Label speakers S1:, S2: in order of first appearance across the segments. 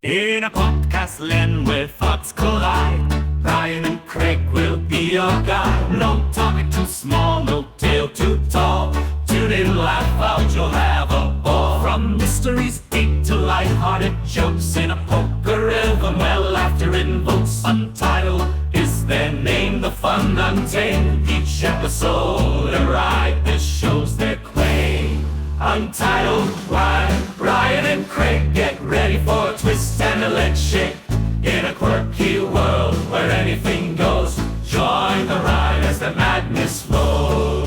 S1: In a podcast land where thoughts collide, Brian and Craig will be your guide. No topic too small, no tale too tall. Tune in, laugh out, you'll have a ball. From mysteries deep to light-hearted jokes in a poker rhythm where laughter invokes. Untitled is their name, the fun untamed. Each episode a ride, this shows their claim. Untitled, Brian and Craig get ready for a twist and a leg shake. In a quirky world where anything goes, join the ride as the madness flows.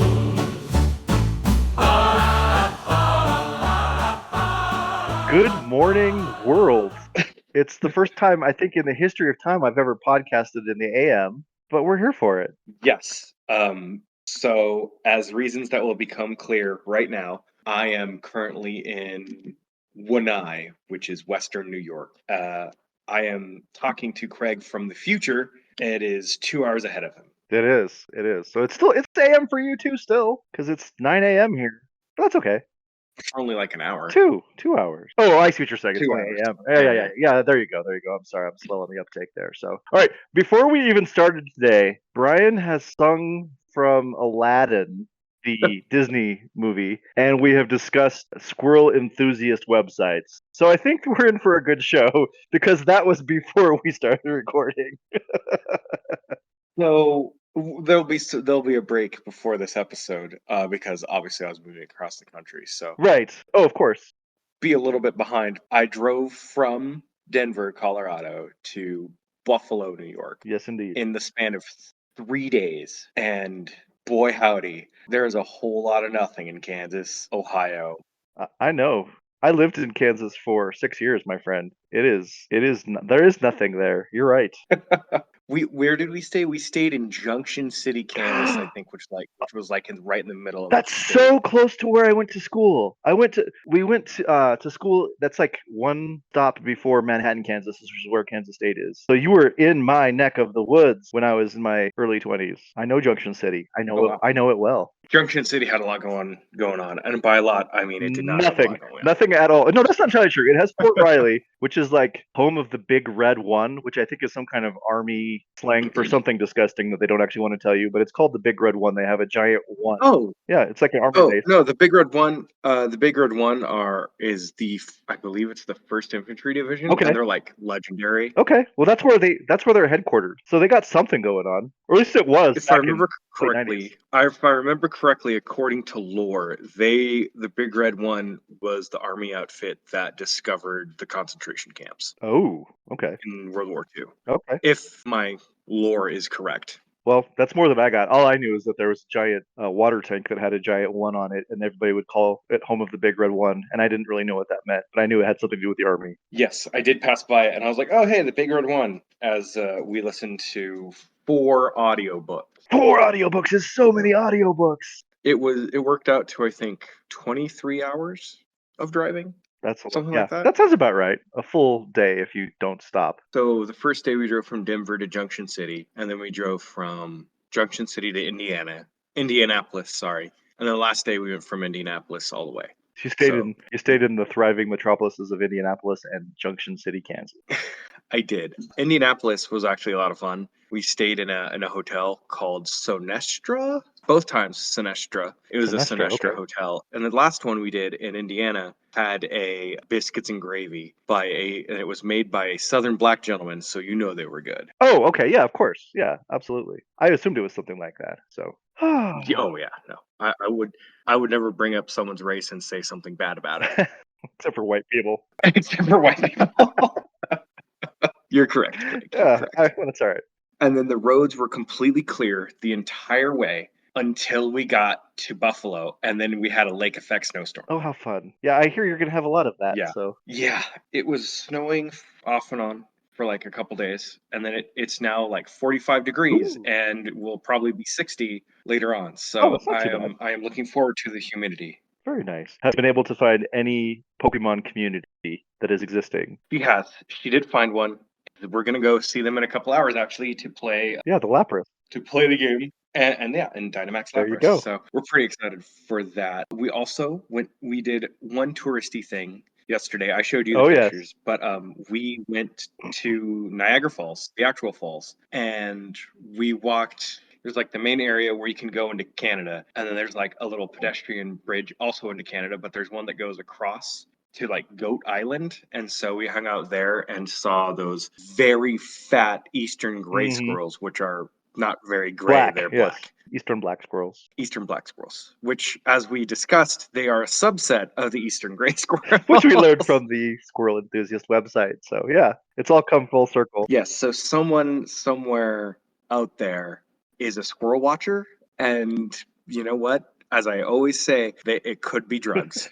S2: Good morning, world. It's the first time, I think, in the history of time I've ever podcasted in the AM, but we're here for it.
S3: Yes. So, as reasons that will become clear right now, I am currently in Wanai, which is Western New York. I am talking to Craig from the future. It is 2 hours ahead of him.
S2: It is. So it's AM for you too still, because it's 9 a.m. here. But that's okay.
S3: For only like an hour.
S2: 2 hours. Oh, I see what you're saying. It's
S3: 2
S2: 9
S3: hours.
S2: a.m. Yeah, there you go. I'm sorry, I'm slow on the uptake there. So, all right, before we even started today, Brian has sung from Aladdin, the Disney movie, and we have discussed squirrel enthusiast websites. So I think we're in for a good show, because that was before we started recording.
S3: So there'll be a break before this episode, because obviously I was moving across the country. So
S2: Right. Oh, of course.
S3: be a little bit behind. I drove from Denver, Colorado to Buffalo, New York
S2: Yes, indeed.
S3: in the span of 3 days. And boy, howdy, there's a whole lot of nothing in Kansas, Ohio.
S2: I know. I lived in Kansas for 6 years, my friend. There is nothing there. You're right.
S3: Where did we stay? We stayed in Junction City, Kansas, I think, which was right in the middle of the
S2: That's
S3: state.
S2: so close to where I went to school. We went to school that's like one stop before Manhattan, Kansas, which is where Kansas State is. So you were in my neck of the woods when I was in my early 20s. I know Junction City. I know
S3: Oh, wow.
S2: I know it well.
S3: Junction City had a lot going on, and by a lot, I mean it did not have a lot going on.
S2: Nothing at all. No, that's not entirely true. It has Fort Riley, which is like home of the Big Red One, which I think is some kind of army slang for something disgusting that they don't actually want to tell you. But it's called the Big Red One. They have a giant one.
S3: Oh,
S2: Yeah, it's like an army
S3: oh
S2: base.
S3: no, the Big Red One. The Big Red One is I believe it's the 1st Infantry Division,
S2: Okay.
S3: and they're like legendary.
S2: Okay, well that's where they're headquartered. So they got something going on, or at least it was.
S3: If I remember correctly, according to lore, the Big Red One was the army outfit that discovered the concentration camps.
S2: Oh, okay.
S3: In World War II.
S2: Okay.
S3: If my lore is correct.
S2: Well, that's more than I got. All I knew is that there was a giant water tank that had a giant one on it, and everybody would call it home of the Big Red One. And I didn't really know what that meant, but I knew it had something to do with the army.
S3: Yes, I did pass by it, and I was like, oh, hey, the Big Red One, as we listened to 4 audiobooks.
S2: 4 audiobooks is so many audiobooks.
S3: It worked out to, I think, 23 hours of driving.
S2: That's
S3: something like that.
S2: That sounds about right. A full day if you don't stop.
S3: So the first day we drove from Denver to Junction City, and then we drove from Junction City to Indianapolis, and then the last day we went from Indianapolis all the way.
S2: You stayed in the thriving metropolises of Indianapolis and Junction City, Kansas.
S3: I did. Indianapolis was actually a lot of fun. We stayed in a hotel called Sonestra. Both times Sonestra. It was a Sonestra hotel. And the last one we did in Indiana had a biscuits and gravy and it was made by a Southern black gentleman, so you know they were good.
S2: Oh, okay. Yeah, of course. Yeah, absolutely. I assumed it was something like that. So.
S3: Oh yeah, no. I would never bring up someone's race and say something bad about it.
S2: Except for white people.
S3: Except for white people. You're correct.
S2: Yeah, that's all right.
S3: And then the roads were completely clear the entire way until we got to Buffalo, and then we had a lake effect snowstorm.
S2: Oh, how fun. Yeah, I hear you're going to have a lot of that.
S3: Yeah.
S2: So.
S3: Yeah, it was snowing off and on for like a couple days, and then it's now like 45 degrees. Ooh. And will probably be 60 later on. So I am looking forward to the humidity.
S2: Very nice. Has been able to find any Pokemon community that is existing?
S3: She has. She did find one. We're going to go see them in a couple hours, actually, to play.
S2: Yeah, the Lapras.
S3: To play the game. And Dynamax Lapras.
S2: There you go.
S3: So we're pretty excited for that. We also we did one touristy thing, yesterday. I showed you the
S2: Oh yes.
S3: pictures, but we went to Niagara Falls, the actual falls, and we walked. There's like the main area where you can go into Canada, and then there's like a little pedestrian bridge also into Canada, but there's one that goes across to like Goat Island. And so we hung out there and saw those very fat eastern gray
S2: Mhm.
S3: squirrels, which are not very gray,
S2: Black.
S3: they're
S2: Yes.
S3: black.
S2: Eastern black squirrels.
S3: Eastern black squirrels, which, as we discussed, they are a subset of the eastern gray squirrel.
S2: Which we learned from the Squirrel Enthusiast website. So yeah, it's all come full circle.
S3: Yes, so someone somewhere out there is a squirrel watcher, and you know what? As I always say, it could be drugs.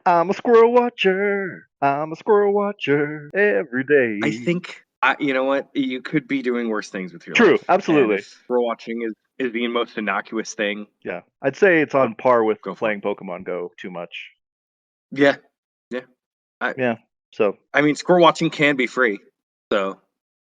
S2: I'm a squirrel watcher. I'm a squirrel watcher every day.
S3: I think, you know what? You could be doing worse things with your
S2: True,
S3: life.
S2: absolutely.
S3: And squirrel watching is the most innocuous thing.
S2: Yeah, I'd say it's on par with
S3: Go for
S2: playing Pokemon Go too much.
S3: Yeah, yeah.
S2: Yeah, so
S3: I mean, squirrel watching can be free. So,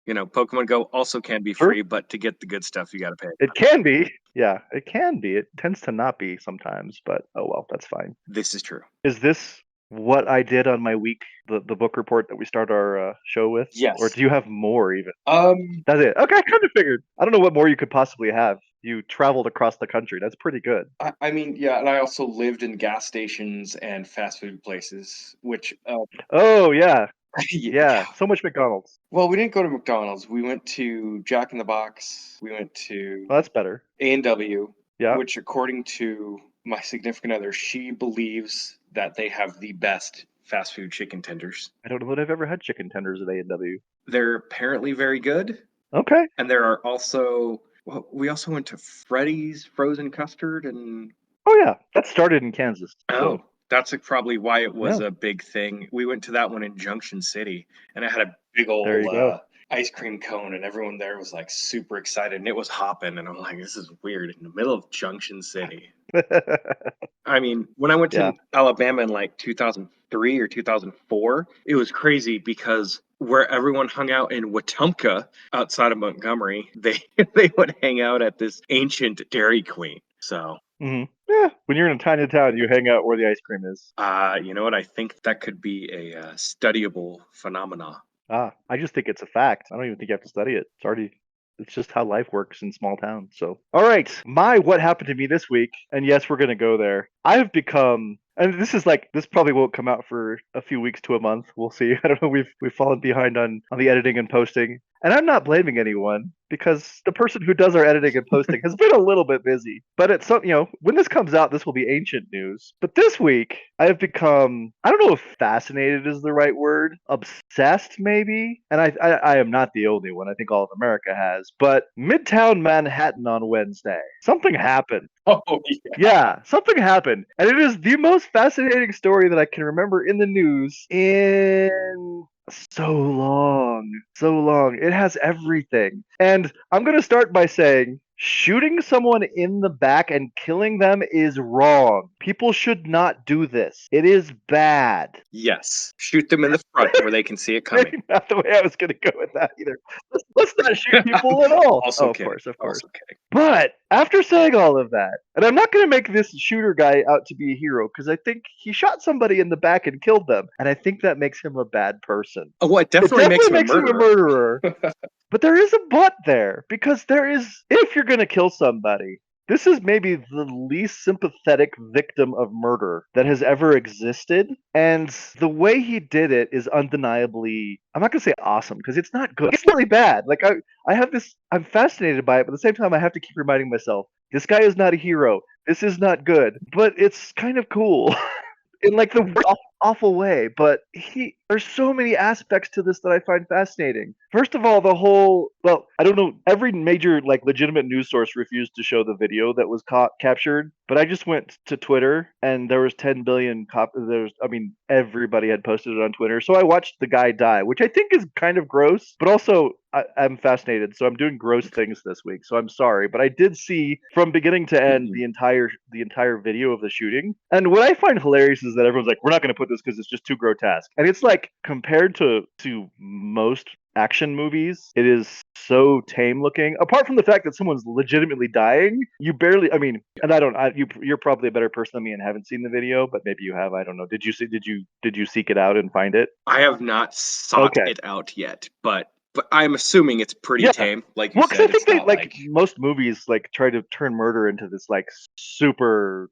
S3: Pokemon Go also can be
S2: True.
S3: free, but to get the good stuff, you got to pay.
S2: it can be. Yeah, it can be. It tends to not be sometimes, but oh well, that's fine.
S3: This is true.
S2: Is this what I did on my week, the book report that we start our show with?
S3: Yes.
S2: Or do you have more even?
S3: That's
S2: it. Okay, I kind of figured. I don't know what more you could possibly have. You traveled across the country. That's pretty good.
S3: I mean, yeah, and I also lived in gas stations and fast food places, which
S2: Oh yeah,
S3: yeah.
S2: yeah. So much McDonald's.
S3: Well, we didn't go to McDonald's. We went to Jack in the Box. We went to
S2: Well, that's better.
S3: A&W,
S2: Yeah.
S3: which, according to my significant other, she believes that they have the best fast food chicken tenders.
S2: I don't know that I've ever had chicken tenders at A&W.
S3: They're apparently very good.
S2: Okay.
S3: And there are also, well, we also went to Freddy's Frozen Custard and.
S2: Oh yeah, that started in Kansas. So.
S3: That's probably why it was
S2: Yeah.
S3: a big thing. We went to that one in Junction City, and it had a big old
S2: There you go.
S3: ice cream cone, and everyone there was like super excited, and it was hopping, and I'm like, this is weird in the middle of Junction City. I mean, when I went to
S2: Yeah.
S3: Alabama in like 2003 or 2004, it was crazy because where everyone hung out in Wetumpka outside of Montgomery, they would hang out at this ancient Dairy Queen. So
S2: Yeah, when you're in a tiny town, you hang out where the ice cream is.
S3: you know what? I think that could be a studyable phenomena.
S2: I just think it's a fact. I don't even think you have to study it. It's just how life works in small towns. So, all right, what happened to me this week? And yes, we're gonna go there. I've become, and this probably won't come out for a few weeks to a month. We'll see. I don't know. We've fallen behind on the editing and posting, and I'm not blaming anyone because the person who does our editing and posting has been a little bit busy. But it's something, when this comes out, this will be ancient news. But this week, I have become, I don't know if fascinated is the right word, obsessed maybe. And I am not the only one. I think all of America has. But Midtown Manhattan on Wednesday, something happened.
S3: Oh,
S2: Yeah, something happened. And it is the most fascinating story that I can remember in the news in so long. So long. It has everything. And I'm going to start by saying shooting someone in the back and killing them is wrong. People should not do this. It is bad.
S3: Yes. Shoot them in the front where they can see it coming.
S2: Maybe not the way I was going to go with that either. Let's not shoot people at all.
S3: Also
S2: of
S3: kidding.
S2: course, of course.
S3: Also kidding.
S2: But after saying all of that, and I'm not going to make this shooter guy out to be a hero because I think he shot somebody in the back and killed them, and I think that makes him a bad person.
S3: Oh, well, it definitely makes him a
S2: murderer. But there is a but there because if you're going to kill somebody, this is maybe the least sympathetic victim of murder that has ever existed. And the way he did it is undeniably, I'm not going to say awesome because it's not good. It's really bad. Like I'm fascinated by it, but at the same time, I have to keep reminding myself, this guy is not a hero. This is not good, but it's kind of cool. In like the awful way, but there's so many aspects to this that I find fascinating. First of all, I don't know, every major like legitimate news source refused to show the video that was captured, but I just went to Twitter and there was 10 billion everybody had posted it on Twitter. So I watched the guy die, which I think is kind of gross, but also I'm fascinated. So I'm doing gross things this week. So I'm sorry, but I did see from beginning to end the entire video of the shooting. And what I find hilarious is that everyone's like, we're not going to put this because it's just too grotesque. And it's like compared to most action movies, it is so tame looking. Apart from the fact that someone's legitimately dying, you barely. I mean, and you're probably a better person than me and haven't seen the video, but maybe you have. I don't know. Did you see? Did you seek it out and find it?
S3: I have not sought
S2: Okay.
S3: it out yet, but I'm assuming it's pretty
S2: Yeah.
S3: tame. Like you
S2: Well, because I
S3: said,
S2: think
S3: it's
S2: they
S3: not
S2: like most movies like try to turn murder into this like super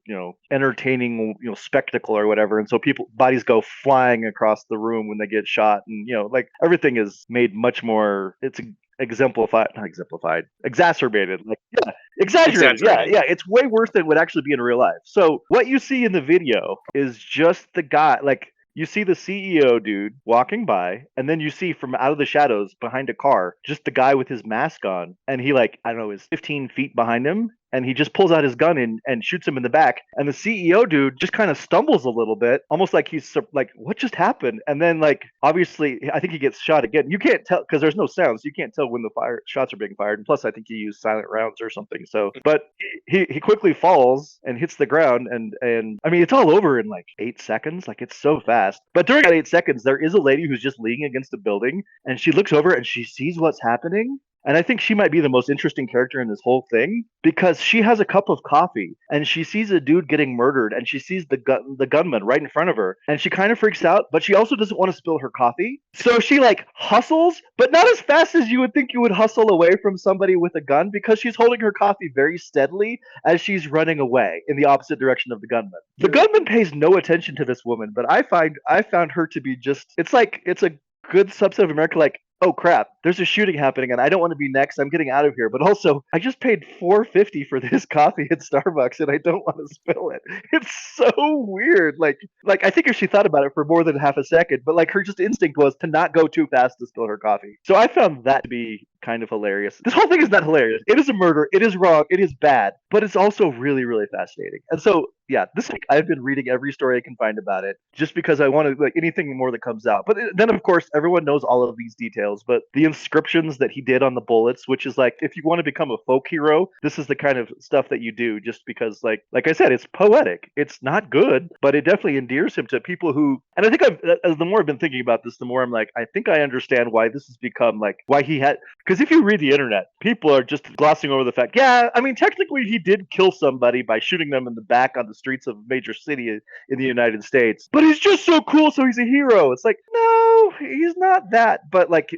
S2: entertaining spectacle or whatever, and so bodies go flying across the room when they get shot, and like everything is made much more. It's exemplified, not exemplified, exacerbated, like yeah, exaggerated. Yeah,
S3: exaggerated.
S2: yeah, it's way worse than it would actually be in real life. So what you see in the video is just the guy like. You see the CEO dude walking by, and then you see from out of the shadows behind a car, just the guy with his mask on, and he like I don't know is 15 feet behind him, and he just pulls out his gun and shoots him in the back, and the CEO dude just kind of stumbles a little bit, almost like he's like what just happened, and then like obviously I think he gets shot again. You can't tell because there's no sounds, so you can't tell when the shots are being fired, and plus I think he used silent rounds or something. So, but he quickly falls and hits the ground, and I mean it's all over in like 8 seconds, like it's so fast. But during that 8 seconds, there is a lady who's just leaning against a building, and she looks over and she sees what's happening. And I think she might be the most interesting character in this whole thing because she has a cup of coffee and she sees a dude getting murdered and she sees the gunman right in front of her and she kind of freaks out, but she also doesn't want to spill her coffee. So she like hustles, but not as fast as you would think you would hustle away from somebody with a gun because she's holding her coffee very steadily as she's running away in the opposite direction of the gunman. The gunman pays no attention to this woman, but I found her to be just it's a good subset of America like oh crap, there's a shooting happening and I don't want to be next. I'm getting out of here. But also, I just paid $4.50 for this coffee at Starbucks and I don't want to spill it. It's so weird. Like I think if she thought about it for more than half a second, but like her just instinct was to not go too fast to spill her coffee. So I found that to be kind of hilarious. This whole thing is not hilarious. It is a murder. It is wrong. It is bad, but it's also really, really fascinating. And so, yeah, this week I've been reading every story I can find about it just because I want to like anything more that comes out. But then, of course, everyone knows all of these details. But the inscriptions that he did on the bullets, which is like, if you want to become a folk hero, this is the kind of stuff that you do. Just because, like I said, it's poetic. It's not good, but it definitely endears him to people who. And I think as the more I've been thinking about this, the more I'm like, I think I understand why this has become like why he had. Because if you read the internet, people are just glossing over the fact, yeah, I mean, technically he did kill somebody by shooting them in the back on the streets of a major city in the United States. But he's just so cool, so he's a hero. It's like, no, he's not that. But like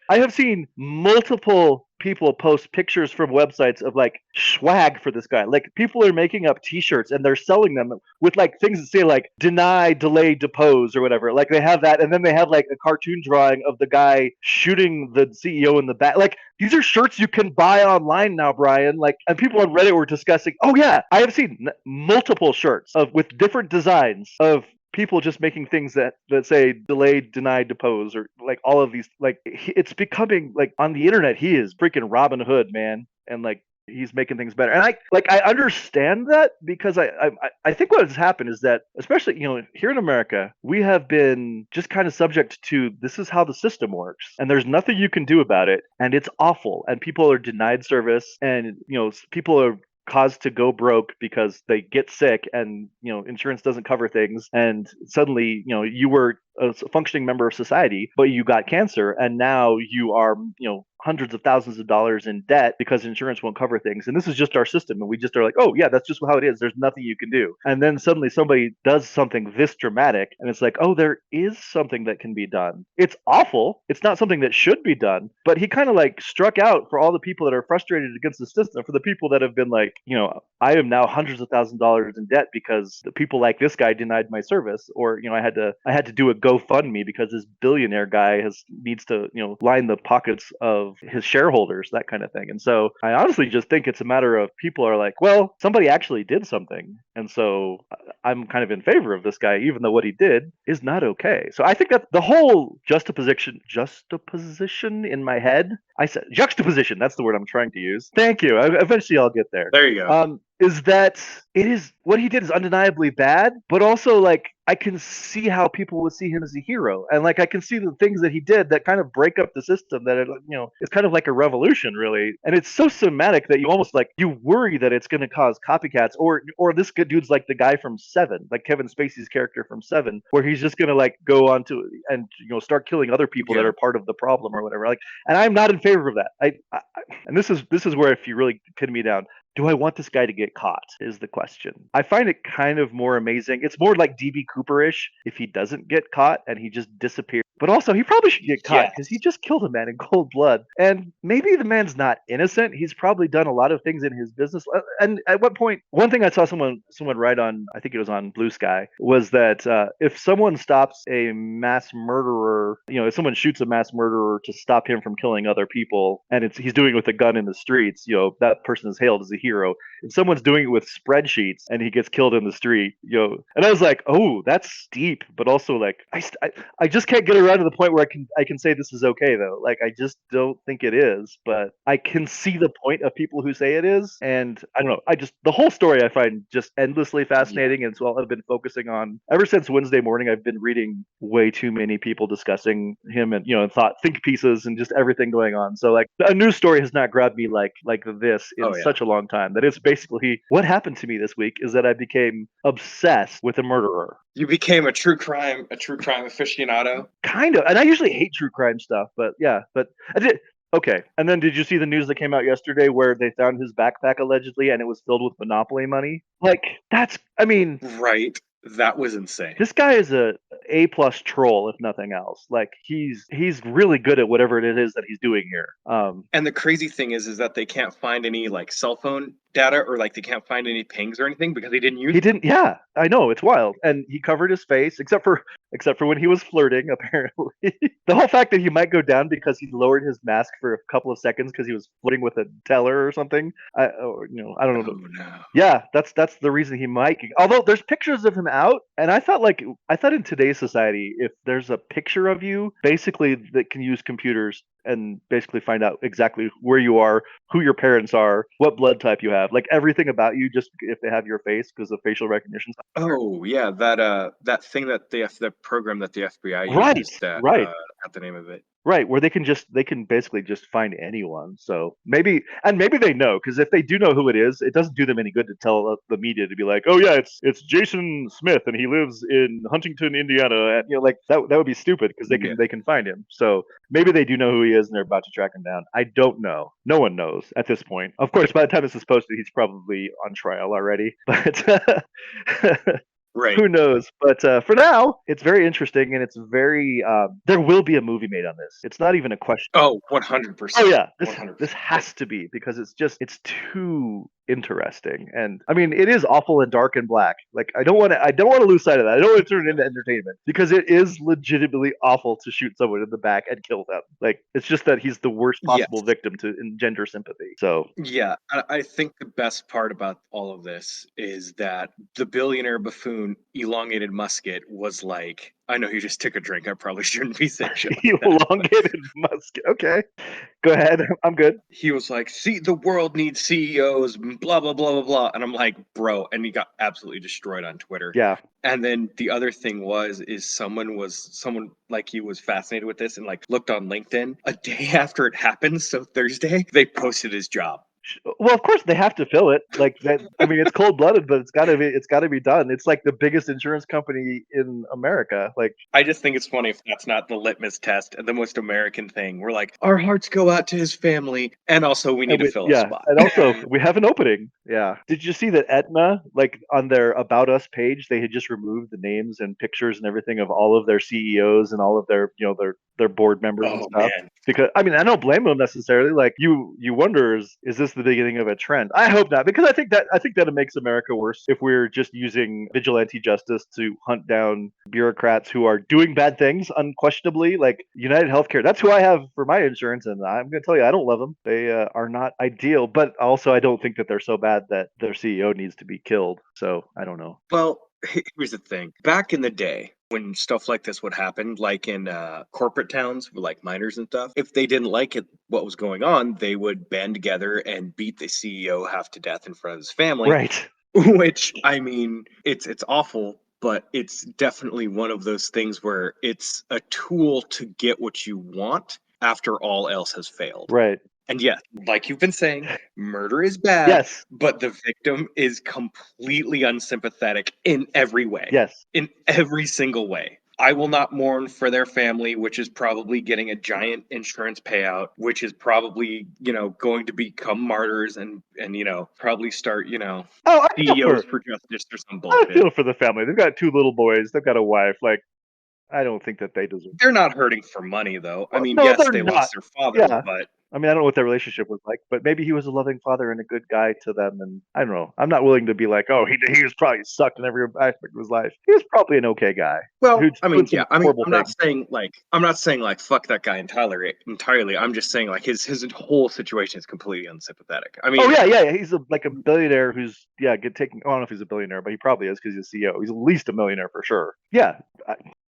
S2: I have seen multiple people post pictures from websites of like swag for this guy. Like people are making up t-shirts and they're selling them with like things that say like deny, delay, depose or whatever. Like they have that and then they have like a cartoon drawing of the guy shooting the CEO in the back. Like these are shirts you can buy online now, Brian. Like and people on Reddit were discussing, "Oh yeah, I have seen multiple shirts of with different designs of people just making things that say delayed, denied, depose, or like all of these. Like it's becoming like on the internet, he is freaking Robin Hood, man, and like he's making things better. And I understand that because I think what has happened is that especially here in America, we have been just kind of subject to this is how the system works, and there's nothing you can do about it, and it's awful, and people are denied service, and people are caused to go broke because they get sick and insurance doesn't cover things and suddenly you were a functioning member of society but you got cancer and now you are hundreds of thousands of dollars in debt because insurance won't cover things. And this is just our system. And we just are like, oh, yeah, that's just how it is. There's nothing you can do. And then suddenly somebody does something this dramatic. And it's like, oh, there is something that can be done. It's awful. It's not something that should be done. But he kind of like struck out for all the people that are frustrated against the system, for the people that have been like, I am now hundreds of thousands of dollars in debt because the people like this guy denied my service. Or, I had to do a GoFundMe because this billionaire guy needs to, line the pockets of his shareholders, that kind of thing. And so I honestly just think it's a matter of people are like, well, somebody actually did something. And so I'm kind of in favor of this guy, even though what he did is not okay. So I think that the whole juxtaposition in my head, I said juxtaposition. That's the word I'm trying to use. Thank you. Eventually, I'll get there.
S3: There you go.
S2: Is that it is what he did is undeniably bad, but also like I can see how people would see him as a hero, and like I can see the things that he did that kind of break up the system. That it's kind of like a revolution, really, and it's so cinematic that you almost like you worry that it's going to cause copycats, or this good dude's like the guy from Seven, like Kevin Spacey's character from Seven, where he's just going to like go on to and start killing other people that
S3: Yeah.
S2: are part of the problem or whatever. Like, and I'm not in favor of that. And this is where if you really pin me down. Do I want this guy to get caught? Is the question. I find it kind of more amazing. It's more like DB Cooper-ish if he doesn't get caught and he just disappears. But also, he probably should get caught because he just killed a man in cold blood. And maybe the man's not innocent. He's probably done a lot of things in his business. And at what point, one thing I saw someone write on, I think it was on Blue Sky, was that if someone stops a mass murderer, if someone shoots a mass murderer to stop him from killing other people, and he's doing it with a gun in the streets, that person is hailed as a hero. If someone's doing it with spreadsheets and he gets killed in the street, and I was like, oh, that's deep, but also like I just can't get around to the point where I can say this is okay though. Like I just don't think it is, but I can see the point of people who say it is, and I don't know. The whole story I find just endlessly fascinating, and so I've been focusing on ever since Wednesday morning. I've been reading way too many people discussing him and think pieces and just everything going on. So like a news story has not grabbed me like this in such a long time. That is basically what happened to me this week is that I became obsessed with a murderer.
S3: You became a true crime aficionado.
S2: Kind of. And I usually hate true crime stuff, but I did. Okay. And then did you see the news that came out yesterday where they found his backpack allegedly and it was filled with Monopoly money? Like
S3: Right. That was insane.
S2: This guy is A+ troll, if nothing else. Like he's really good at whatever it is that he's doing here.
S3: And the crazy thing is that they can't find any like cell phone data or like they can't find any pings or anything because he didn't use.
S2: He didn't. Yeah, I know, it's wild. And he covered his face except for when he was flirting. Apparently, the whole fact that he might go down because he lowered his mask for a couple of seconds because he was flirting with a teller or something. I don't know.
S3: Oh, no.
S2: Yeah, that's the reason he might. Although there's pictures of him out, and I thought in today's society, if there's a picture of you, basically that can use computers and basically find out exactly where you are, who your parents are, what blood type you have, like everything about you, just if they have your face because of facial recognition.
S3: Oh yeah, that thing that the program that the FBI used.
S2: Right.
S3: Got the name of it.
S2: Right, where they can basically just find anyone. So maybe they know, because if they do know who it is, it doesn't do them any good to tell the media to be like, oh yeah, it's Jason Smith and he lives in Huntington, Indiana, and like that would be stupid because they can find him. So maybe they do know who he is and they're about to track him down. I don't know. No one knows at this point. Of course, by the time this is posted, he's probably on trial already. But
S3: right.
S2: Who knows? But for now, it's very interesting, and it's very. There will be a movie made on this. It's not even a question.
S3: Oh, 100%.
S2: Oh yeah,
S3: 100%.
S2: This has to be, because it's too interesting, and I mean it is awful and dark and black. Like I don't want to lose sight of that. I don't want to turn it into entertainment, because it is legitimately awful to shoot someone in the back and kill them. Like it's just that he's the worst possible victim to engender sympathy. So
S3: yeah, I think the best part about all of this is that the billionaire buffoon elongated musket was like, I know you just took a drink. I probably shouldn't be saying shit like
S2: elongated musket. Okay, go ahead. I'm good.
S3: He was like, see, the world needs CEOs, blah, blah, blah, blah, blah. And I'm like, bro. And he got absolutely destroyed on Twitter.
S2: Yeah.
S3: And then the other thing is someone like he was fascinated with this and like looked on LinkedIn a day after it happened. So Thursday, they posted his job.
S2: Well, of course they have to fill it like that. I mean, it's cold-blooded, but it's got to be done. It's like the biggest insurance company in America. Like,
S3: I just think it's funny if that's not the litmus test and the most American thing. We're like, our hearts go out to his family, and also we need to fill a spot.
S2: And also we have an opening. Yeah. Did you see that Aetna, like on their About Us page, they had just removed the names and pictures and everything of all of their CEOs and all of their their board members and stuff.
S3: Man.
S2: Because I mean, I don't blame them necessarily. Like you wonder, is this the beginning of a trend? I hope not, because I think that it makes America worse if we're just using vigilante justice to hunt down bureaucrats who are doing bad things unquestionably. Like United Healthcare, that's who I have for my insurance, and I'm going to tell you, I don't love them. They are not ideal, but also I don't think that they're so bad that their CEO needs to be killed. So I don't know.
S3: Well, here's the thing. Back in the day, when stuff like this would happen, like in corporate towns with like miners and stuff, if they didn't like it, what was going on, they would band together and beat the CEO half to death in front of his family.
S2: Right.
S3: Which, I mean, it's awful, but it's definitely one of those things where it's a tool to get what you want after all else has failed.
S2: Right.
S3: And yes, like you've been saying, murder is bad,
S2: Yes.
S3: but the victim is completely unsympathetic in every way.
S2: Yes.
S3: In every single way. I will not mourn for their family, which is probably getting a giant insurance payout, which is probably, going to become martyrs and probably start,
S2: Oh,
S3: CEOs for justice or some
S2: I
S3: bullshit.
S2: feel for the family. They've got 2 little boys. They've got a wife. Like, I don't think that they deserve.
S3: They're not hurting for money, though. I
S2: Well,
S3: mean,
S2: no,
S3: yes,
S2: they're
S3: they
S2: not.
S3: lost their father,
S2: Yeah.
S3: but
S2: I mean, I don't know what their relationship was like, but maybe he was a loving father and a good guy to them. And I don't know. I'm not willing to be like, oh, he was probably sucked in every aspect of his life. He was probably an okay guy.
S3: well,
S2: Who's
S3: I
S2: doing
S3: mean,
S2: some
S3: yeah. I mean,
S2: horrible
S3: I'm not
S2: things.
S3: saying like fuck that guy entirely. I'm just saying like his whole situation is completely unsympathetic. I
S2: Oh
S3: mean,
S2: yeah. He's like a billionaire who's get taken. I don't know if he's a billionaire, but he probably is because he's a CEO. He's at least a millionaire for sure. Yeah,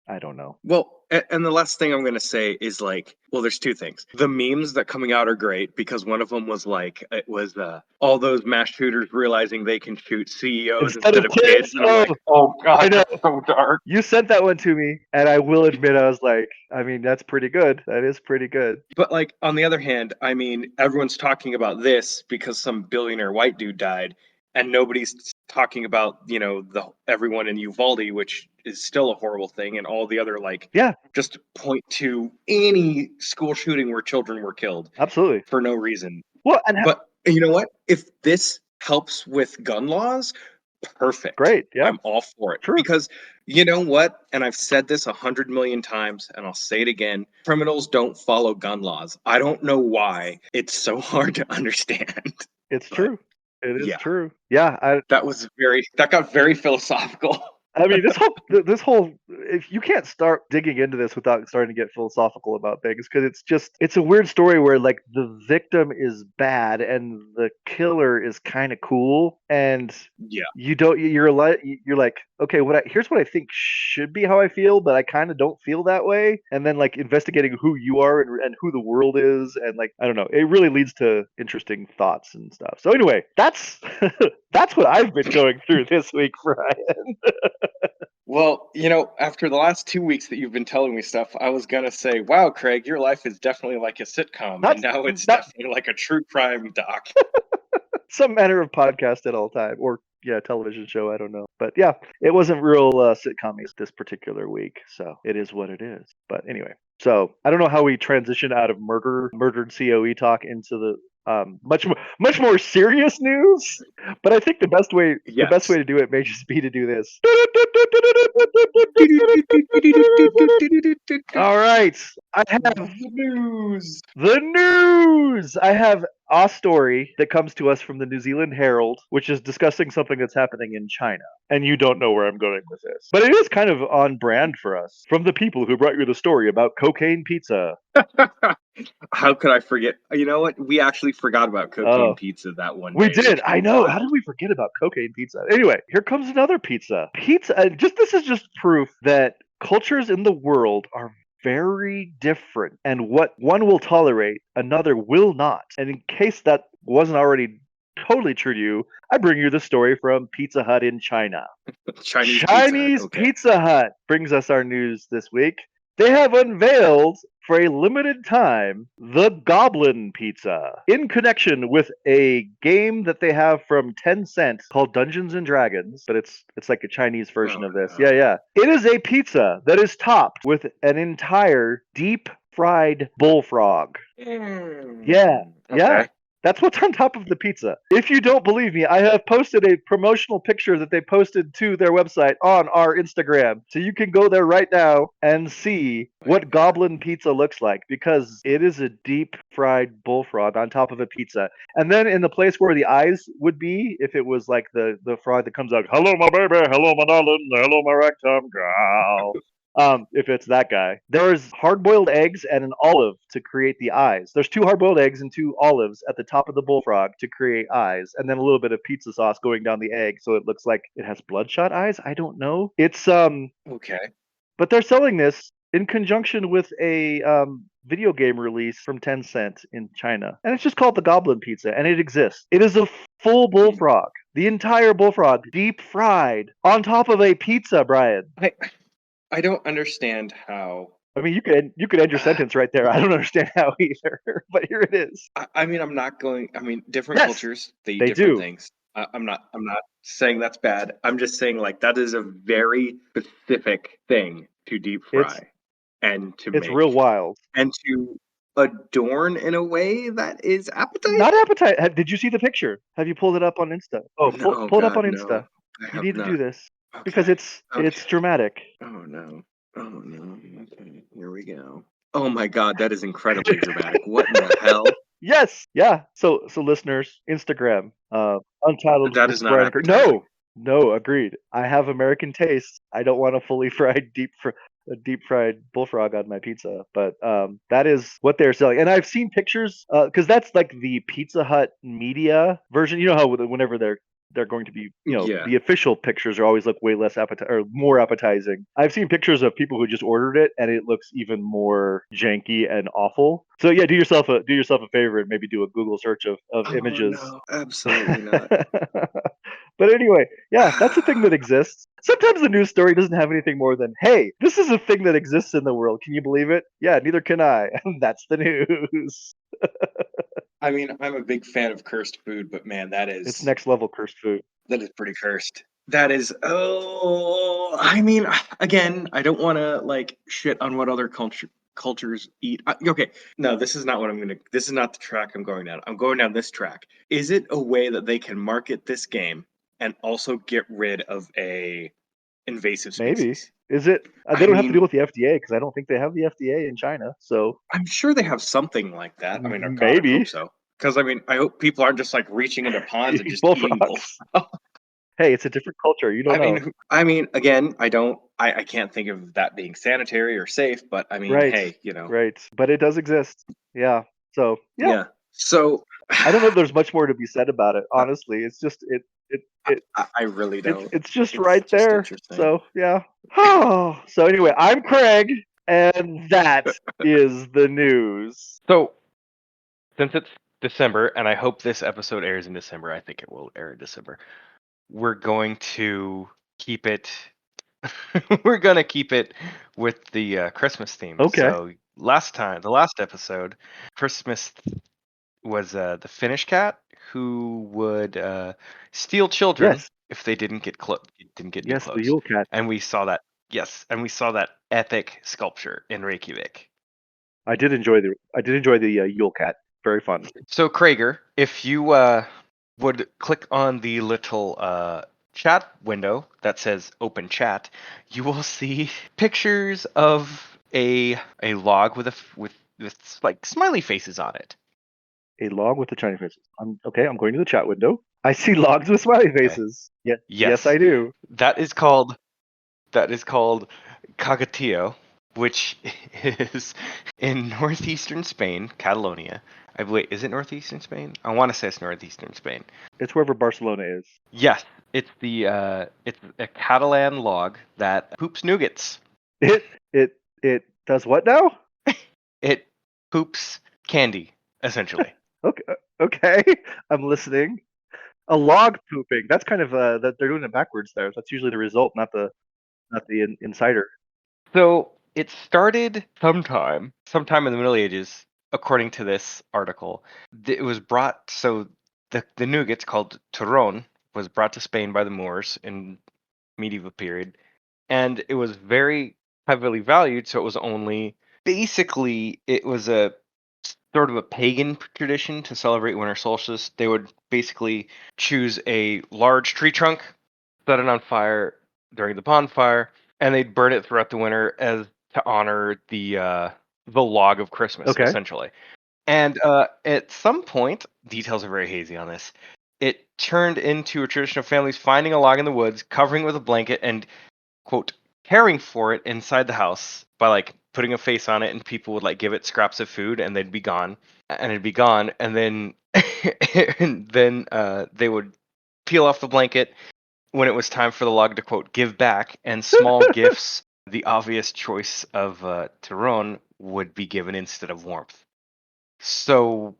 S2: I don't know.
S3: well, and the last thing I'm going to say is like, well, there's 2 things. The memes that coming out are great because one of them was like, it was all those mass shooters realizing they can shoot CEOs
S2: Instead
S3: instead
S2: of
S3: of kids.
S2: kids,
S3: And I'm like, oh
S2: I
S3: God,
S2: know.
S3: that's so dark.
S2: You sent that one to me, and I will admit I was like, I mean, that's pretty good. That is pretty good.
S3: But like on the other hand, I mean, everyone's talking about this because some billionaire white dude died, and nobody's talking about the everyone in Uvalde, which is still a horrible thing, and all the other like
S2: Yeah,
S3: just point to any school shooting where children were killed
S2: absolutely.
S3: for no reason.
S2: Well, and
S3: But you know what? If this helps with gun laws, perfect.
S2: great. Yeah,
S3: I'm all for it.
S2: true.
S3: Because you know what? And I've said this 100 million times, and I'll say it again. Criminals don't follow gun laws. I don't know why it's so hard to understand.
S2: It's
S3: But
S2: true. It is
S3: yeah,
S2: true. Yeah,
S3: that got very philosophical.
S2: I mean, this whole if you can't start digging into this without starting to get philosophical about things because it's a weird story where like the victim is bad and the killer is kind of cool and
S3: Yeah.
S2: you're like okay here's what I think should be how I feel but I kind of don't feel that way and then like investigating who you are and who the world is and like I don't know it really leads to interesting thoughts and stuff. So anyway, that's that's what I've been going through this week, Brian.
S3: Well, after the last 2 weeks that you've been telling me stuff, I was gonna say, "Wow, Craig, your life is definitely like a sitcom,"
S2: Not
S3: and now it's
S2: not
S3: definitely like a true crime doc.
S2: some manner of podcast at all time or yeah television show I don't know but yeah it wasn't real sitcom this particular week so it is what it is but anyway so I don't know how we transition out of murdered COE talk into the much more serious news but I think the best way
S3: Yes.
S2: to do it may just be to do this. All right, I have
S3: The news.
S2: the news. I have a story that comes to us from the New Zealand Herald, which is discussing something that's happening in China. And you don't know where I'm going with this. But it is kind of on brand for us. From the people who brought you the story about cocaine pizza.
S3: How could I forget? You know what? We actually forgot about cocaine
S2: Oh,
S3: pizza that one
S2: we
S3: day,
S2: did.
S3: which
S2: I
S3: was
S2: know. How did
S3: wild.
S2: we forget about cocaine pizza? Anyway, here comes another pizza. This is just proof that cultures in the world are very different, and what one will tolerate, another will not. And in case that wasn't already totally true to you, I bring you the story from Pizza Hut in China.
S3: Chinese Pizza Hut.
S2: Chinese
S3: Okay.
S2: Pizza Hut brings us our news this week. They have unveiled for a limited time the Goblin Pizza in connection with a game that they have from Tencent called Dungeons and Dragons, but it's like a Chinese version
S3: Oh
S2: of this.
S3: no.
S2: Yeah. It is a pizza that is topped with an entire deep fried bullfrog. Yeah. Yeah.
S3: Okay.
S2: That's what's on top of the pizza. If you don't believe me, I have posted a promotional picture that they posted to their website on our Instagram. So you can go there right now and see
S3: My
S2: what
S3: God.
S2: Goblin pizza looks like because it is a deep fried bullfrog on top of a pizza. And then in the place where the eyes would be, if it was like the frog that comes out, hello my baby, hello my darling, hello my ragtime gal. If it's that guy. There's hard-boiled eggs and an olive to create the eyes. There's 2 hard-boiled eggs and 2 olives at the top of the bullfrog to create eyes, and then a little bit of pizza sauce going down the egg so it looks like it has bloodshot eyes. I don't know. It's
S3: Okay.
S2: But they're selling this in conjunction with a video game release from Tencent in China. And it's just called the Goblin Pizza, and it exists. It is a full bullfrog. The entire bullfrog, deep fried, on top of a pizza, Brian.
S3: I don't understand how.
S2: I mean, you could end your sentence right there. I don't understand how either, but here it is.
S3: I mean, I'm not going. I mean, different
S2: Yes,
S3: cultures, they eat
S2: they
S3: different
S2: do.
S3: things. I'm not saying that's bad. I'm just saying like that is a very specific thing to deep fry and to
S2: It's
S3: make
S2: real wild.
S3: and to adorn in a way that is appetizing.
S2: Not appetite. Did you see the picture? Have you pulled it up on Insta? Oh,
S3: No,
S2: pull it up
S3: God,
S2: on
S3: no.
S2: Insta.
S3: I
S2: You
S3: have
S2: need to do
S3: not.
S2: this because
S3: Okay.
S2: it's dramatic.
S3: Oh no. Oh no. Okay. Here we go. Oh my God, that is incredibly dramatic. What in the hell?
S2: Yes, yeah. So listeners, Instagram, Untitled
S3: That
S2: with
S3: is not
S2: Brian.
S3: appetizing.
S2: No, agreed. I have American taste. I don't want a fully fried a deep fried bullfrog on my pizza, but that is what they're selling. And I've seen pictures because that's like the Pizza Hut media version. You know how whenever they're going to be,
S3: Yeah.
S2: the official pictures are always look way less or more appetizing. I've seen pictures of people who just ordered it and it looks even more janky and awful. So yeah, do yourself a favor and maybe do a Google search of
S3: Oh
S2: images.
S3: no, absolutely not.
S2: But anyway, yeah, that's a thing that exists. Sometimes the news story doesn't have anything more than, hey, this is a thing that exists in the world. Can you believe it? Yeah, neither can I. And that's the news.
S3: I mean, I'm a big fan of cursed food, but man,
S2: It's next level cursed food.
S3: that is pretty cursed. That is, oh, I mean, again, I don't want to like shit on what other cultures eat. Okay, no, this is not what I'm gonna. This is not the track I'm going down. I'm going down this track. Is it a way that they can market this game and also get rid of a invasive
S2: Maybe.
S3: species?
S2: Is it? They
S3: I
S2: don't have to deal
S3: mean,
S2: with the FDA because I don't think they have the FDA in China. So
S3: I'm sure they have something like that. I mean, oh God, I hope
S2: maybe
S3: so. Because I mean, I hope people aren't just like reaching into ponds and just eating
S2: bullfrogs.
S3: bullfrogs.
S2: Hey, it's a different culture. You don't know.
S3: I mean, again, I can't think of that being sanitary or safe, but I mean,
S2: Right.
S3: hey,
S2: Right. But it does exist. Yeah. So yeah.
S3: yeah. So
S2: I don't know if there's much more to be said about it. Honestly, it's just
S3: I really don't.
S2: it's just
S3: It's
S2: right
S3: just
S2: there.
S3: interesting.
S2: So yeah. So anyway, I'm Craig, and that is the news.
S4: So, since it's December, and I hope this episode airs in December, I think it will air in December. We're going to keep it. We're gonna keep it with the Christmas theme.
S2: Okay.
S4: So the last episode, Christmas was the Finnish cat who would steal children
S2: Yes.
S4: if they didn't get new
S2: Yes, the
S4: clothes,
S2: Yule Cat.
S4: and we saw that. Yes, and we saw that epic sculpture in Reykjavik.
S2: I did enjoy the Yule Cat. Very fun.
S4: So, Krager, if you would click on the little chat window that says open chat, you will see pictures of a log with like smiley faces on it.
S2: A log with the Chinese faces. I'm going to the chat window. I see logs with smiley faces. Yeah. Yes, I do.
S4: That is called Caga Tio, which is in northeastern Spain, Catalonia. I believe, is it northeastern Spain? I want to say it's northeastern Spain.
S2: It's wherever Barcelona is.
S4: Yes, it's it's a Catalan log that poops nougats.
S2: It does what now?
S4: It poops candy, essentially.
S2: Okay. I'm listening. A log pooping. That's kind of that they're doing it backwards there. That's usually the result, not the insider.
S4: So it started sometime in the Middle Ages, according to this article. It was brought, so the nougat called turron was brought to Spain by the Moors in medieval period, and it was very heavily valued. So it was only basically it was a sort of a pagan tradition to celebrate winter solstice. They would basically choose a large tree trunk, set it on fire during the bonfire, and they'd burn it throughout the winter as to honor the log of Christmas,
S2: Okay.
S4: essentially. And at some point, details are very hazy on this. It turned into a tradition of families finding a log in the woods, covering it with a blanket, and quote caring for it inside the house by like putting a face on it, and people would like give it scraps of food, and they'd be gone, and it'd be gone, and then they would peel off the blanket when it was time for the log to quote give back, and small gifts the obvious choice of Tyrone would be given instead of warmth. So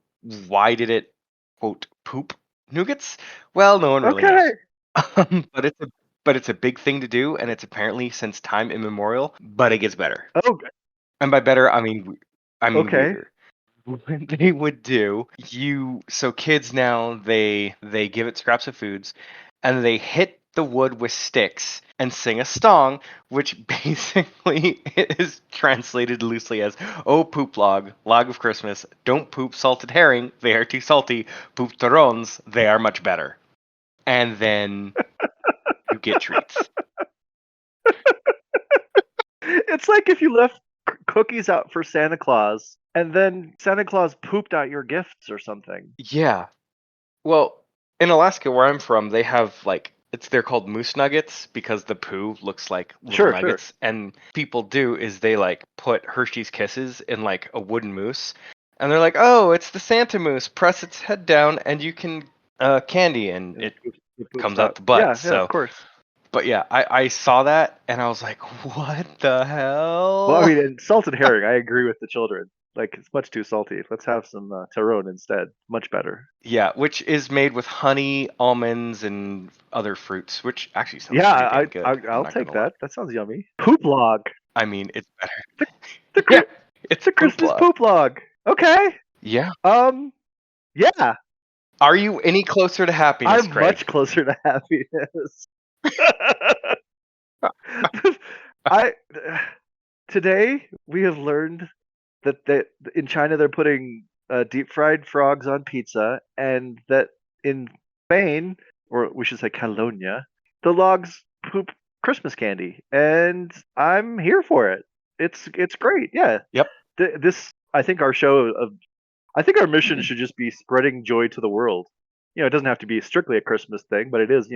S4: why did it, quote, poop nougats? Well, no one really knows.
S2: Okay.
S4: But it's a big thing to do, and it's apparently since time immemorial. But it gets better,
S2: Oh,
S4: and by better I mean
S2: okay.
S4: weirder. What they would do, so kids now they give it scraps of foods, and they hit the wood with sticks and sing a song, which basically is translated loosely as "Oh poop log of Christmas, don't poop salted herring, they are too salty. Poop torons, they are much better." And then you get treats.
S2: It's like if you left cookies out for Santa Claus and then Santa Claus pooped out your gifts or something.
S4: Yeah. Well, in Alaska, where I'm from, they have they're called moose nuggets because the poo looks like little
S2: Sure.
S4: nuggets. And people do is they put Hershey's Kisses in a wooden moose, and they're like, "Oh, it's the Santa moose. Press its head down, and you can candy, and it
S2: poops
S4: comes out the butt."
S2: Yeah,
S4: So,
S2: of course.
S4: but yeah, I saw that and I was like, "What the hell?"
S2: Well, I mean, and salted herring, I agree with the children. Like, it's much too salty. Let's have some Tyrone instead. Much better.
S4: Yeah, which is made with honey, almonds, and other fruits, which actually sounds
S2: Yeah,
S4: pretty damn good. I'm
S2: I'll
S4: not
S2: take
S4: gonna lie.
S2: that. That sounds yummy. Poop log.
S4: I mean, it's better.
S2: The
S4: Yeah,
S2: it's a Christmas
S4: log.
S2: poop log. Okay.
S4: Yeah.
S2: Yeah.
S4: Are you any closer to happiness,
S2: I'm
S4: Craig?
S2: much closer to happiness. I Today we have learned that in China they're putting deep fried frogs on pizza, and that in Spain, or we should say Catalonia, the logs poop Christmas candy, and I'm here for it. It's great. Yeah.
S4: Yep.
S2: This I think I think our mission should just be spreading joy to the world. It doesn't have to be strictly a Christmas thing, but it is.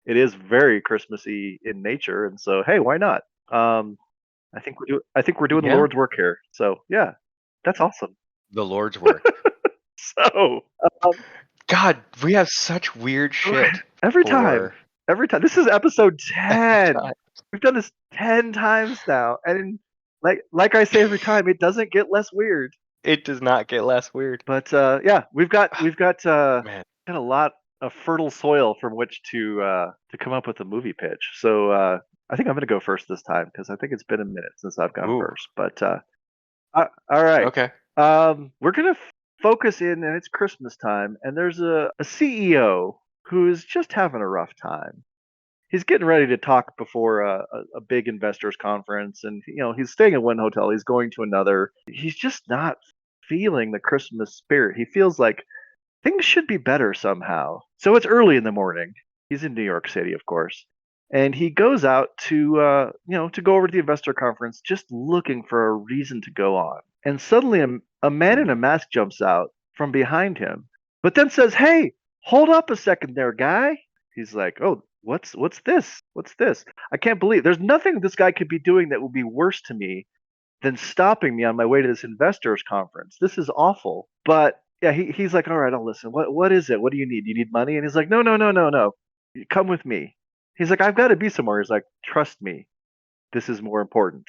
S2: It is very Christmassy in nature, and so hey, why not? I think we're doing the
S4: Yeah.
S2: Lord's work here. So yeah, that's awesome.
S4: The Lord's work.
S2: So
S4: God, we have such weird shit.
S2: every time. This is episode 10. We've done this 10 times now, and like I say every time, it doesn't get less weird.
S4: It does not get less weird.
S2: But yeah, we've got
S4: Man.
S2: got a lot of fertile soil from which to come up with a movie pitch. So I think I'm going to go first this time because I think it's been a minute since I've gone
S4: Ooh.
S2: first. But all right.
S4: Okay.
S2: We're going to focus in, and it's Christmas time, and there's a CEO who's just having a rough time. He's getting ready to talk before a big investors conference, and he's staying at one hotel, he's going to another. He's just not feeling the Christmas spirit. He feels like things should be better somehow. So it's early in the morning. He's in New York City, of course, and he goes out to to go over to the investor conference, just looking for a reason to go on. And suddenly, a man in a mask jumps out from behind him, but then says, "Hey, hold up a second there, guy." He's like, "Oh, what's this? What's this? I can't believe there's nothing this guy could be doing that would be worse to me than stopping me on my way to this investors conference. This is awful." But yeah, he's like, "All right, I'll listen. What is it? What do you need? You need money?" And he's like, "No, no, no, no, no. Come with me." He's like, "I've got to be somewhere." He's like, "Trust me. This is more important."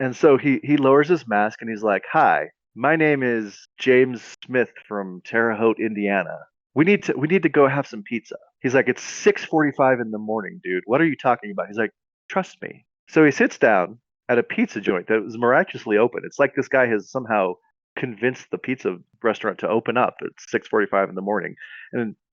S2: And so he lowers his mask and he's like, "Hi, my name is James Smith from Terre Haute, Indiana. We need to go have some pizza." He's like, "It's 6:45 in the morning, dude. What are you talking about?" He's like, "Trust me." So he sits down at a pizza joint that was miraculously open. It's like this guy has somehow convinced the pizza restaurant to open up at 6:45 in the morning.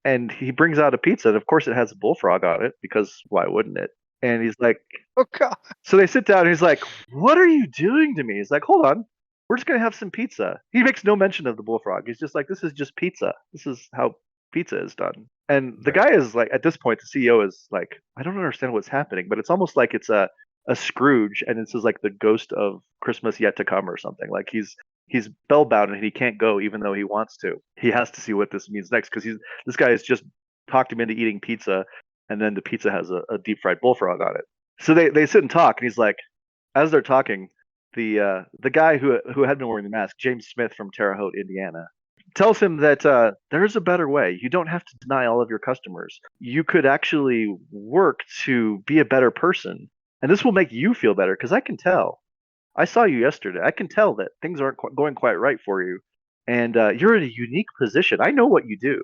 S2: And he brings out a pizza, and of course it has a bullfrog on it, because why wouldn't it? And he's like,
S4: Oh God.
S2: so they sit down, and he's like, "What are you doing to me?" He's like, "Hold on. We're just going to have some pizza." He makes no mention of the bullfrog. He's just like, "This is just pizza. This is how pizza is done." And the guy is like, at this point, the CEO is like, "I don't understand what's happening," but it's almost like it's a Scrooge, and this is like the ghost of Christmas yet to come or something. Like he's spellbound and he can't go even though he wants to. He has to see what this means next, because this guy has just talked him into eating pizza, and then the pizza has a deep fried bullfrog on it. So they sit and talk, and he's like, as they're talking, the guy who had been wearing the mask, James Smith from Terre Haute, Indiana, tells him that there's a better way. You don't have to deny all of your customers. You could actually work to be a better person And this will make you feel better because I can tell. I saw you yesterday. I can tell that things aren't going quite right for you. And you're in a unique position. I know what you do.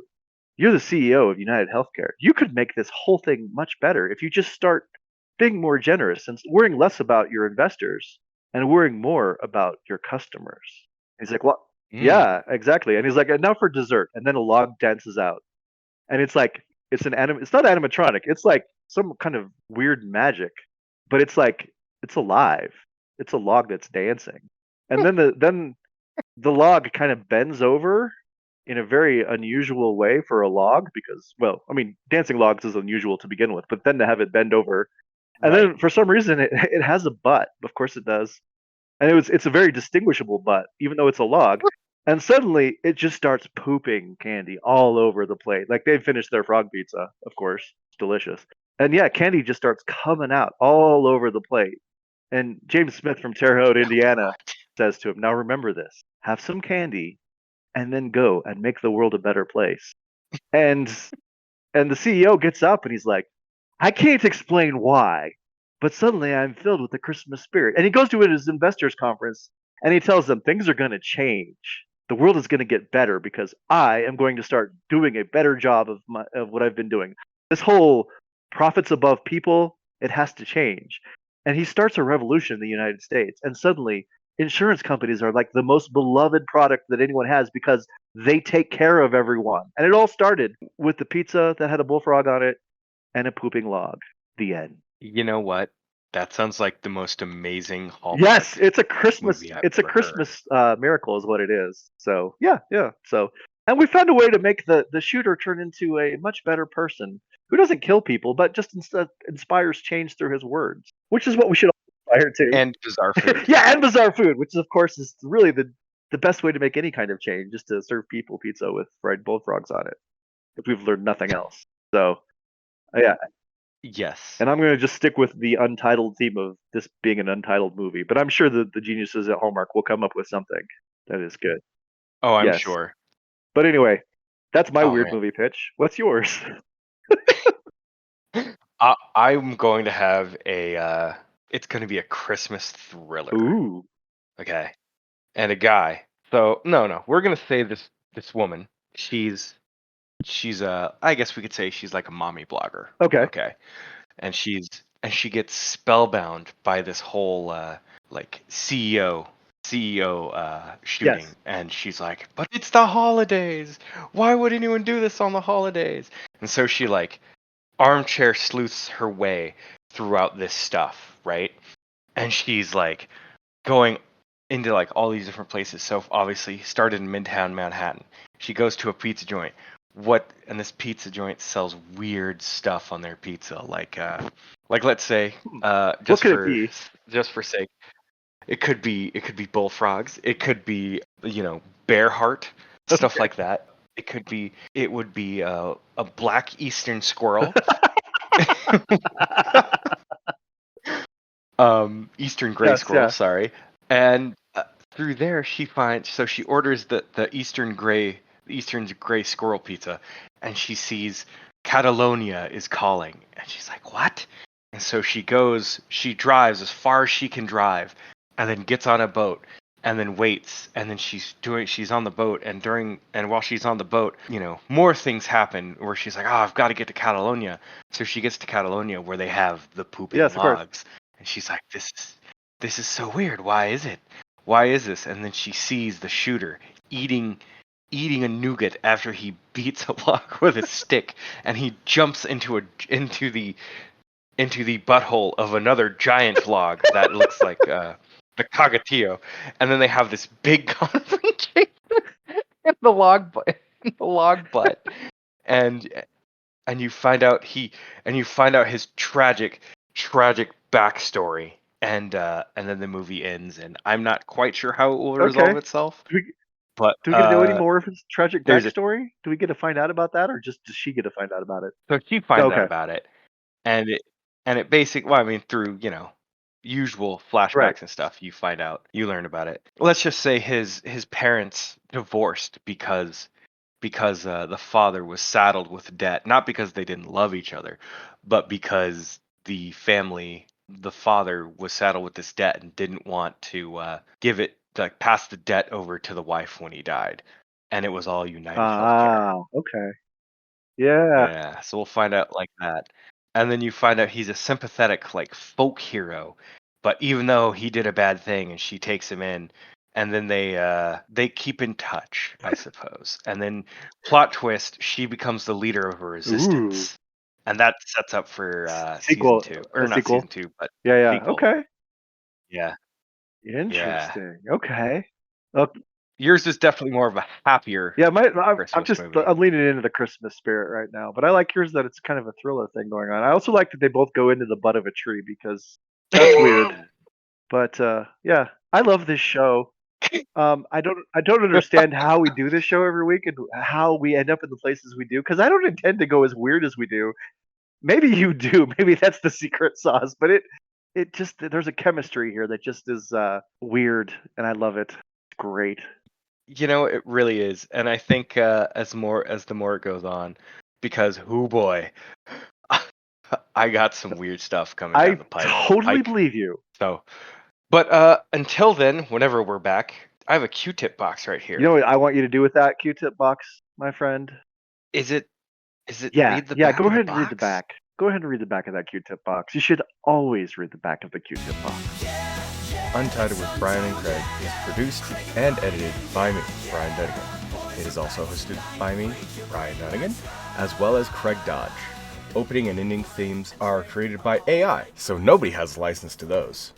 S2: You're the CEO of United Healthcare. You could make this whole thing much better if you just start being more generous and worrying less about your investors and worrying more about your customers. He's like, "What?"
S4: Mm.
S2: Yeah, exactly. And he's like, "And now for dessert." And then a log dances out, and it's like it's not animatronic. It's like some kind of weird magic, but it's like it's alive. It's a log that's dancing, and then the log kind of bends over in a very unusual way for a log because, well, I mean, dancing logs is unusual to begin with, but then to have it bend over, and
S4: Right.
S2: then for some reason it has a butt. Of course it does, and it's a very distinguishable butt, even though it's a log. And suddenly it just starts pooping candy all over the plate. Like they've finished their frog pizza, of course, it's delicious. And yeah, candy just starts coming out all over the plate. And James Smith from Terre Haute, Indiana, says to him, "Now remember this: have some candy, and then go and make the world a better place." And and the CEO gets up and he's like, "I can't explain why, but suddenly I'm filled with the Christmas spirit." And he goes to his investors conference and he tells them things are going to change. The world is going to get better because I am going to start doing a better job of what I've been doing. This whole profits above people, it has to change. And he starts a revolution in the United States. And suddenly insurance companies are like the most beloved product that anyone has because they take care of everyone. And it all started with the pizza that had a bullfrog on it and a pooping log. The end.
S4: You know what? That sounds like the most amazing
S2: Yes,
S4: Hallmark
S2: it's a Christmas.
S4: movie I've
S2: It's a
S4: ever heard.
S2: Christmas miracle, is what it is. So yeah, yeah. So and we found a way to make the shooter turn into a much better person who doesn't kill people, but just instead inspires change through his words, which is what we should all aspire to.
S4: And bizarre food.
S2: Yeah, and bizarre food, which of course is really the best way to make any kind of change, just to serve people pizza with fried bullfrogs on it. If we've learned nothing else. So yeah,
S4: Yes.
S2: and I'm going to just stick with the untitled theme of this being an untitled movie, but I'm sure that the geniuses at Hallmark will come up with something that is good.
S4: Oh, I'm
S2: Yes.
S4: sure.
S2: But anyway, that's my
S4: Oh,
S2: weird
S4: man.
S2: movie pitch. What's yours?
S4: I'm going to have a. It's going to be a Christmas thriller.
S2: Ooh.
S4: Okay. And a guy. So no, we're gonna say this woman. She's I guess we could say she's like a mommy blogger.
S2: Okay.
S4: Okay. And she gets spellbound by this whole like CEO shooting,
S2: Yes.
S4: and she's like, but it's the holidays. Why would anyone do this on the holidays? And so she like armchair sleuths her way throughout this stuff, right? And she's like going into like all these different places. So obviously started in Midtown Manhattan. She goes to a pizza joint. And this pizza joint sells weird stuff on their pizza, like let's say
S2: What could it be?
S4: just for sake, it could be bullfrogs, it could be bear heart, stuff
S2: Okay.
S4: like that. It would be a black eastern squirrel. Eastern gray
S2: Yes,
S4: squirrel,
S2: yeah.
S4: sorry. And through there, she orders the Eastern gray squirrel pizza, and she sees Catalonia is calling, and she's like, "What?" And so she drives as far as she can drive, and then gets on a boat, and then waits, and then she's on the boat, and while she's on the boat, more things happen where she's like, "Oh, I've got to get to Catalonia." So she gets to Catalonia where they have the pooping
S2: Yes, of course.
S4: logs. And she's like, this is so weird. Why is it? Why is this? And then she sees the shooter eating a nougat after he beats a log with a stick, and he jumps into the butthole of another giant log that looks like the Caga Tio. And then they have this big confrontation in the log butt. And you find out his tragic backstory, and then the movie ends, and I'm not quite sure how it will resolve
S2: Okay.
S4: itself,
S2: Do we,
S4: but
S2: do we get to know any more of his tragic
S4: there's a
S2: backstory? Do we get to find out about that, or just does she get to find out about it?
S4: so she finds out
S2: Okay.
S4: about it, and it basically, well, I mean, through usual
S2: Right.
S4: flashbacks and stuff, you learn about it. Let's just say his parents divorced because the father was saddled with debt, not because they didn't love each other, but because the family the father was saddled with this debt and didn't want to give it, like, pass the debt over to the wife when he died, and it was all United Healthcare.
S2: Okay. Yeah.
S4: Yeah, so we'll find out like that. And then you find out he's a sympathetic, like, folk hero, but even though he did a bad thing and she takes him in, and then they keep in touch, I suppose. And then plot twist, she becomes the leader of a resistance. And that sets up for season
S2: Sequel.
S4: 2.
S2: A
S4: Or not
S2: sequel.
S4: season 2, but
S2: Yeah.
S4: sequel.
S2: Okay.
S4: Yeah.
S2: Interesting. Okay.
S4: Yours is definitely more of a happier
S2: Yeah, I'm
S4: Christmas
S2: just
S4: movie.
S2: I'm leaning into the Christmas spirit right now, but I like yours that it's kind of a thriller thing going on. I also like that they both go into the butt of a tree because that's weird. But yeah, I love this show. I don't understand how we do this show every week and how we end up in the places we do because I don't intend to go as weird as we do. Maybe you do. Maybe that's the secret sauce, but it just there's a chemistry here that just is weird and I love it. It's great.
S4: It really is, and I think as the more it goes on, because boy, I got some weird stuff coming
S2: I
S4: down the
S2: totally
S4: pike.
S2: believe you.
S4: So, but until then, whenever we're back, I have a Q-tip box right here.
S2: You know what I want you to do with that Q-tip box, my friend?
S4: Is it
S2: Yeah,
S4: read the back
S2: go
S4: of
S2: ahead
S4: the
S2: and read the
S4: box?
S2: back. Go ahead and read the back of that Q-tip box. You should always read the back of the Q-tip box.
S5: Untitled with Brian and Craig is produced and edited by me, Brian Dunnigan. It is also hosted by me, Brian Dunnigan, as well as Craig Dodge. Opening and ending themes are created by AI, so nobody has license to those.